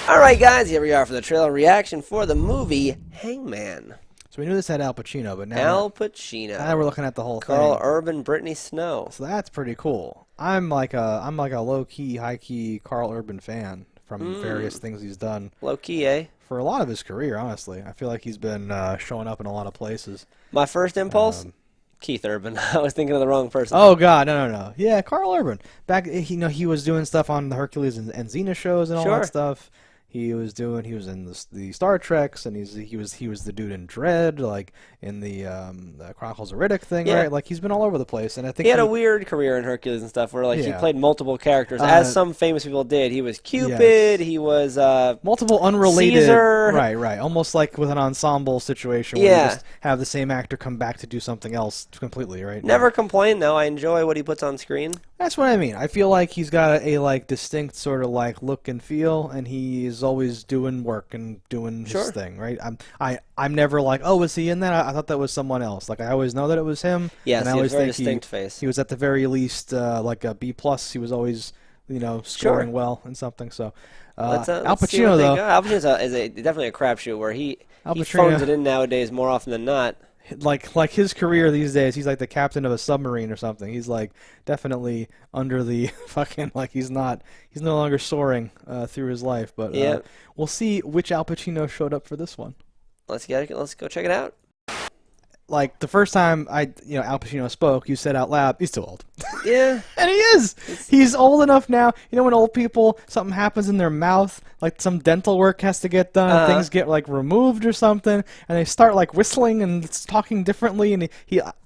All right, guys, here we are for the trailer reaction for the movie Hangman. So we knew this had Al Pacino, but now Al Pacino. now we're looking at the whole Carl thing. Urban, Brittany Snow. So that's pretty cool. I'm like a low key, high key Carl Urban fan from various things he's done Low key, eh? for a lot of his career. Honestly, I feel like he's been showing up in a lot of places. My first impulse, Keith Urban. I was thinking of the wrong person. Oh God, no. Yeah, Carl Urban. Back, he was doing stuff on the Hercules and Xena shows and all Sure. that stuff. He was in the Star Treks, and he was the dude in Dread, like in the Chronicles of Riddick thing, Yeah. right? Like he's been all over the place, and I think He had a weird career in Hercules and stuff where, like, he Yeah. played multiple characters, as some famous people did. He was Cupid, he was, multiple unrelated, Caesar. right, almost like with an ensemble situation where Yeah. you just have the same actor come back to do something else completely, right? Never complained, though. I enjoy what he puts on screen. That's what I mean. I feel like he's got a like distinct sort of like look and feel, and he is always doing work and doing Sure. his thing, right? I'm never like, oh, was he in that? I thought that was someone else. Like I always know that it was him. Yes, and I he has always a very think distinct face. He was at the very least like a B plus. He was always scoring well in something. So Al Let's see Pacino what they though, go. Al Pacino is definitely a crapshoot where he Al phones Pacino- it in nowadays more often than not. like his career these days, he's like the captain of a submarine or something. He's like definitely under the fucking like he's no longer soaring through his life. But Yeah. we'll see which Al Pacino showed up for this one. Let's go check it out. Like the first time Al Pacino spoke, you said out loud, "He's too old," Yeah. and he is. He's old enough now. You know when old people something happens in their mouth, like some dental work has to get done, things get like removed or something, and they start like whistling and talking differently. And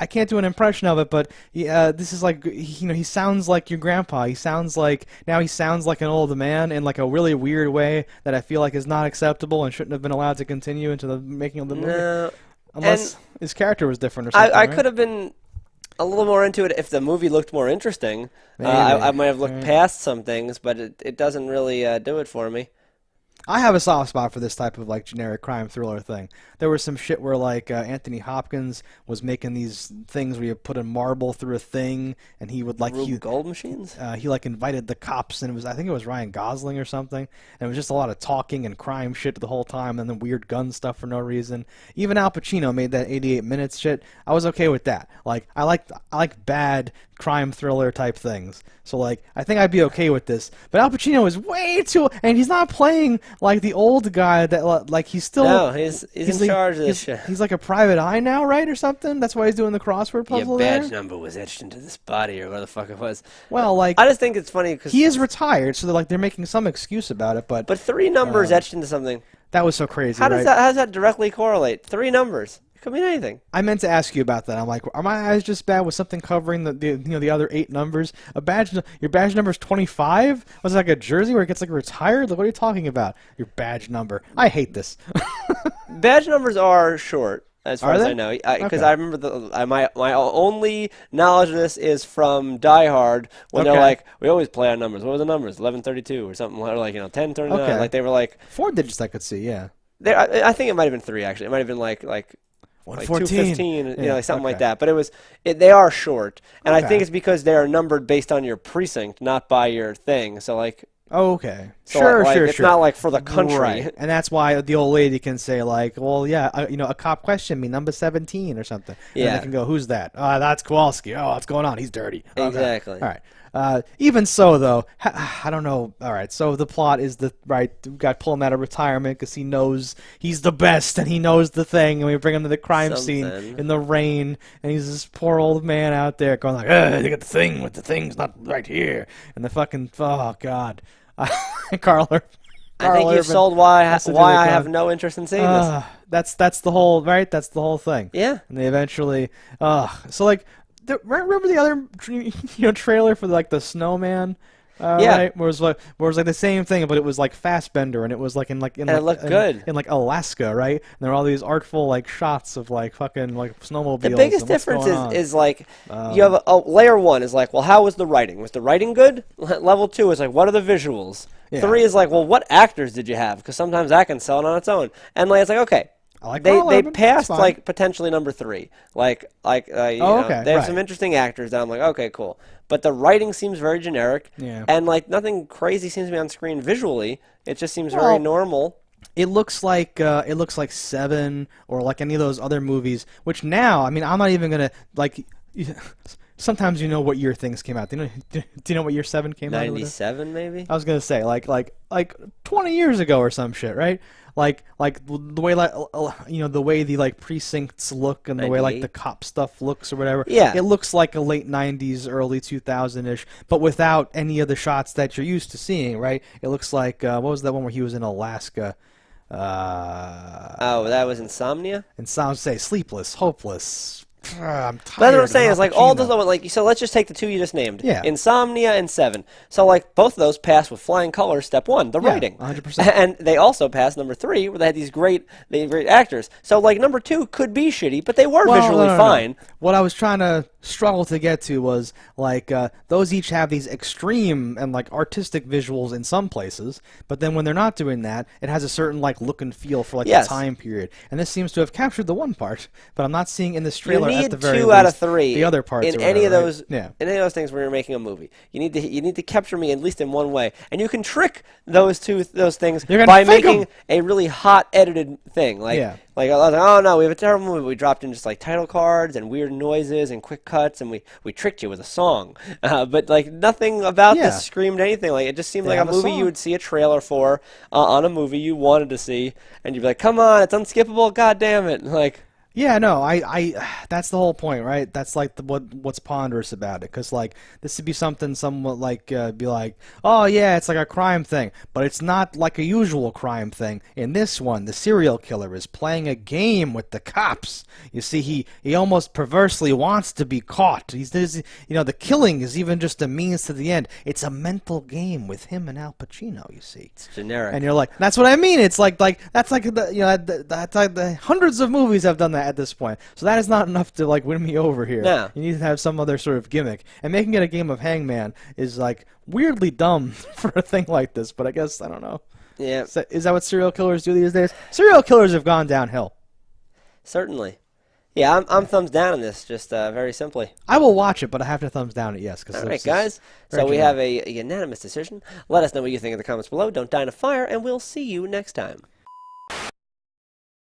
I can't do an impression of it, but this is like he sounds like your grandpa. He sounds like an old man in like a really weird way that I feel like is not acceptable and shouldn't have been allowed to continue into the making of the movie. No. Unless his character was different or something. I right? could have been a little more into it if the movie looked more interesting. Maybe. I might have looked Right. past some things, but it doesn't really do it for me. I have a soft spot for this type of like generic crime thriller thing. There was some shit where like Anthony Hopkins was making these things where you put a marble through a thing, and he would like Rube Gold machines? he like invited the cops, and I think it was Ryan Gosling or something, and it was just a lot of talking and crime shit the whole time, and then weird gun stuff for no reason. Even Al Pacino made that 88 minutes shit. I was okay with that. Like I like bad crime thriller type things. So like I think I'd be okay with this. But Al Pacino is way too, and he's not playing like the old guy that like he's still No, he's in charge of this shit. He's like a private eye now, right, or something. That's why he's doing the crossword puzzle Your badge there. number was etched into this body, or what the fuck it was. Well, like I just think it's funny because he is retired, so they're making some excuse about it. But 3 numbers etched into something. that was so crazy. How does right? that directly correlate? 3 numbers. It could mean anything. I meant to ask you about that. I'm like, are my eyes just bad with something covering the other 8 numbers? Your badge number is 25? Was it like a jersey where it gets like retired? Like, what are you talking about? Your badge number. I hate this. Badge numbers are short, as far Are as they? I know. Because Okay. I remember my only knowledge of this is from Die Hard when they're Okay. like, we always play our numbers. What were the numbers? 1132 or something, or like 1039. Okay. Like they were like, 4 digits I could see, yeah. I think it might have been 3 actually. It might have been like 114. 215, Yeah, like something like okay. that. But they are short, and I Okay. think it's because they are numbered based on your precinct, not by your thing. So like. Oh, okay. So Sure. it's not like for the country. Right. And that's why the old lady can say, like, well, yeah, a cop questioned me, number 17 or something. And Yeah. they can go, who's that? That's Kowalski. Oh, what's going on? He's dirty. Okay. Exactly. All right. Even so, though, I don't know. All right, so the plot is we got to pull him out of retirement because he knows he's the best and he knows the thing, and we bring him to the crime scene Something. in the rain, and he's this poor old man out there going like, they got the thing, but the thing's not right here, and the fucking, oh, God. Carl I think Urban you sold why has to do I the have crime. no interest in seeing this. That's the whole right. That's the whole thing. Yeah. And they eventually, so like, remember the other trailer for like the snowman? Yeah. Right? Where it was like the same thing, but it was like Fassbender, and it was like in And it looked good. in like Alaska, right? And there were all these artful like shots of like fucking like snowmobiles. The biggest and what's difference going on. is like you have a layer 1 is like, well, how was the writing? Was the writing good? Level 2 is like, what are the visuals? Yeah. 3 is like, well, what actors did you have? Because sometimes that can sell it on its own. And like, it's like, okay, I like they Carl they Urban. It's passed fine. like potentially number 3. You know, okay, they have right. some interesting actors that I'm like, okay, cool. But the writing seems very generic, Yeah. and like nothing crazy seems to be on screen visually. It just seems very Well, normal. it looks like Seven or like any of those other movies. Which now, I mean, I'm not even gonna like. Sometimes you know what year things came out. Do you know what year Seven came out? 97 maybe. I was gonna say like 20 years ago or some shit, right? Like the way the way the like precincts look and the way like the 98? cop stuff looks or whatever. Yeah. It looks like a late 90s, early 2000-ish, but without any of the shots that you're used to seeing, right? It looks like what was that one where he was in Alaska? Oh, that was Insomnia. And sounds say Sleepless, Hopeless. I'm tired. That's what I'm of saying. Al Is like all Pacino. those like so. Let's just take the 2 you just named. Yeah. Insomnia and Seven. So like both of those passed with flying colors. Step 1, the Yeah, writing. 100%. And they also passed number 3, where they had these great actors. So like number 2 could be shitty, but they were Well, visually no. fine. What I was trying to struggle to get to was like those each have these extreme and like artistic visuals in some places, but then when they're not doing that, it has a certain like look and feel for like Yes. the time period. And this seems to have captured the one part, but I'm not seeing in this You trailer need at the very 2 least out of 3 the other parts in or any of whatever, those. right? Yeah. In any of those things where you're making a movie. You need to capture me at least in one way, and you can trick those things You're gonna by fake 'em. making a really hot edited thing. Like Yeah. like I was like, oh no, we have a terrible movie. We dropped in just like title cards and weird noises and quick cuts, and we tricked you with a song. But like nothing about Yeah. this screamed anything. Like it just seemed They like a have a movie song. you would see a trailer for on a movie you wanted to see, and you'd be like, come on, it's unskippable. God damn it! Like. Yeah, no, I that's the whole point, right? That's like what's ponderous about it, because like this would be something somewhat like be like, oh yeah, it's like a crime thing, but it's not like a usual crime thing. In this one, the serial killer is playing a game with the cops. You see, he almost perversely wants to be caught. The killing is even just a means to the end. It's a mental game with him and Al Pacino. You see, It's generic. and you're like, that's what I mean. It's like that's like that's like the hundreds of movies have done that at this point. So that is not enough to like win me over here. No. You need to have some other sort of gimmick. And making it a game of Hangman is like weirdly dumb for a thing like this. But I guess I don't know. Yeah, Is that what serial killers do these days? Serial killers have gone downhill. certainly. Yeah, I'm thumbs down on this, just very simply. I will watch it, but I have to thumbs down it, yes. All right, guys. So we have a unanimous decision. Let us know what you think in the comments below. Don't die in a fire, and we'll see you next time.